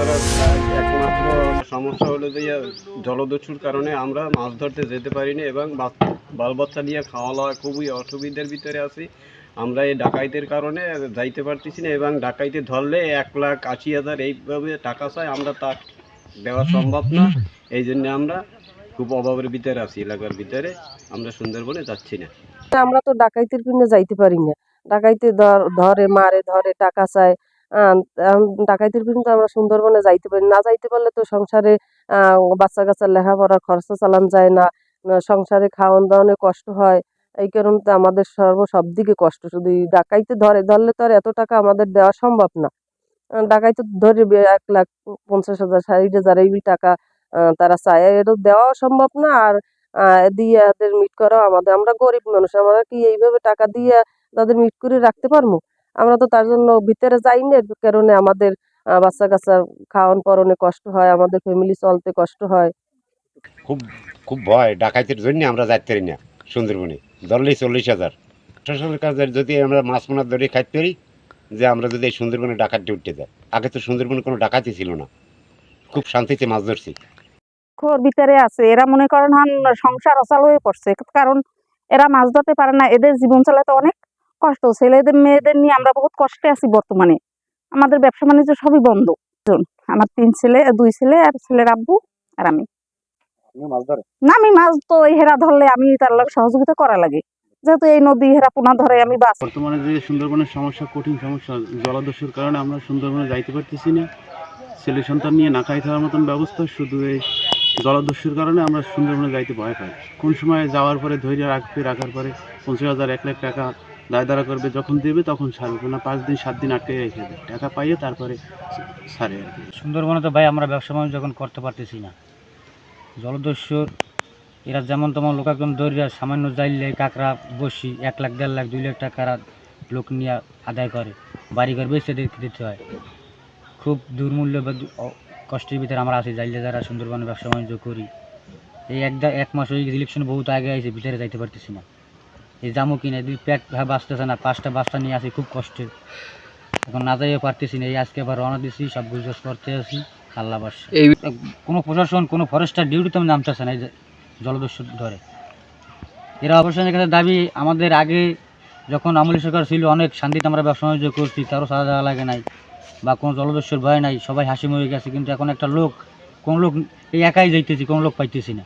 ধরার একমাত্র সমস্যা হলো যে জলদস্যুর কারণে আমরা মাছ ধরতে যেতে পারি না এবং বাল বাচ্চা নিয়ে খাওয়া দাওয়া খুবই অসুবিধার ভিতরে আছি। আমরা এই ডাকাইতের কারণে যাইতে পারতেছি না এবং ডাকাইতে ধরলে 1,80,000 এইভাবে টাকা চাই, আমরা তা দেওয়া সম্ভব না। এই জন্য আমরা খুব অভাবের ভিতরে আছি, এলাকার ভিতরে আমরা সুন্দরবনে যাচ্ছি না। আমরা তো ডাকাইতের পিনে যাইতে পারি না। ডাকাইতে ধরে মারে ধরে টাকা চায়। ডাকাইতের পিনে তো আমরা সুন্দরবনে যাইতে পারি না। যাইতে পারলে তো সংসারে বাচ্চা কাচ্চার লেখাপড়ার খরচ চালান যায় না। সংসারে খাওয়ান দাওয়ানে কষ্ট হয়। এই কারণে তো আমাদের সব দিকে কষ্ট। শুধু এই ডাকাইতে ধরলে তো আর এত টাকা আমাদের দেওয়া সম্ভব না। ডাকাইতে ধরে 1,50,000 60,000 এই টাকা তারা চায়, এটা দেওয়াও সম্ভব না। আর দিয়ে এদের মিট করাও আমরা গরিব মানুষ, আমরা কি এইভাবে টাকা দিয়ে তাদের মিট করে রাখতে পারবো? আমরা তো তার জন্য ভিতরে যাই না। এর কারণে আমাদের বাচ্চা কাচ্চার খাওয়ান পরনে কষ্ট হয়, আমাদের ফ্যামিলি চলতে কষ্ট হয়। খুব খুব ভয় ডাকাইতের জন্য আমরা যাইতে পারি না সুন্দরবনে। ধরলেই 40,000। প্রশাসনের কাছে যদি আমরা মাছ মাছ ধরে খাইতে পারি, যে আমরা যদি এই সুন্দরবনে ডাকাতি উঠতে যাই। আগে তো সুন্দরবনে কোনো ডাকাতি ছিল না, খুব শান্তিতে মাছ ধরছি। খোর ভিতরে আছে, এরা মনে করেন সংসার অচল হয়ে পড়ছে, কারণ এরা মাছ ধরতে পারে না। এদের জীবন চালাতে অনেক কষ্ট, ছেলেদের মেয়েদের নিয়ে আমরা বহুত কষ্টে আছি বর্তমানে। আমাদের ব্যবসা বাণিজ্য সবই বন্ধ। আমার 2 ছেলে আর ছেলের আব্বু আর আমি। না, আমি মাছ তো হেরা ধরলে আমি তার লগে সহযোগিতা করা লাগে, যেহেতু এই নদী হেরা পোনা ধরে আমি বাস। বর্তমানে যে সুন্দরবনের সমস্যা, কঠিন সমস্যা, জলদস্যুর কারণে আমরা সুন্দরবনে যাইতে পারতেছি না। ছেলে সন্তান নিয়ে না খাই খাওয়ার মতন ব্যবস্থা, শুধু এই জলদস্যুর কারণে আমরা সুন্দরবনে যাইতে ভয় পাই। কোন সময় যাওয়ার পরে ধৈর্য রাখার পরে 50,000 1,00,000 টাকা দায় দাঁড়া করবে, যখন দেবে তখন ছাড়বে না। 5 দিন 7 দিন আটকে রেখে দেয়, টাকা পাইয়ে তারপরে ছাড়ে আর কি। সুন্দরবনে তো ভাই আমরা ব্যবসা বাণিজ্য যখন করতে পারতেছি না। জলদস্যুর এরা যেমন তেমন লোক একদম দরিয়া সামান্য যাইলে কাঁকড়া বসি 1 লাখ 1.5 লাখ 2 লাখ টাকার লোক নিয়ে আদায় করে, বাড়িঘর বেঁচে দিতে হয়। খুব দুর্মূল্য বা কষ্টের ভিতরে আমরা আছি যাইলে যারা সুন্দরবনে ব্যবসা বাণিজ্য করি। এই এক মাস ওই ইলেকশন বহুত আগে আছে, ভিতরে যাইতে পারতেছি না। এই জামু কিনে পেট বাঁচতেছে না, 5টা বাচ্চা নিয়ে আসি খুব কষ্টে, এখন না যাইও পারতেছি না। এই আজকে আবার রওনা দিচ্ছি, সব গুজরাট করতে আছি। আল্লাহ বাসা এই কোনো প্রশাসন কোনো ফরেস্টার ডিউটিতে নামতেছে না এই জলদস্যু ধরে। এরা অবশ্যই কাছে দাবি, আমাদের আগে যখন আমলি সরকার ছিল অনেক শান্তিতে আমরা ব্যবসা বাণিজ্য করছি, কারো সাজা দেওয়া লাগে নাই বা কোনো জলদস্যুর ভয় নাই, সবাই হাসি মরে গেছে। কিন্তু এখন একটা লোক, কোন লোক এই একাই যাইতেছি, কোনো লোক পাইতেছি না।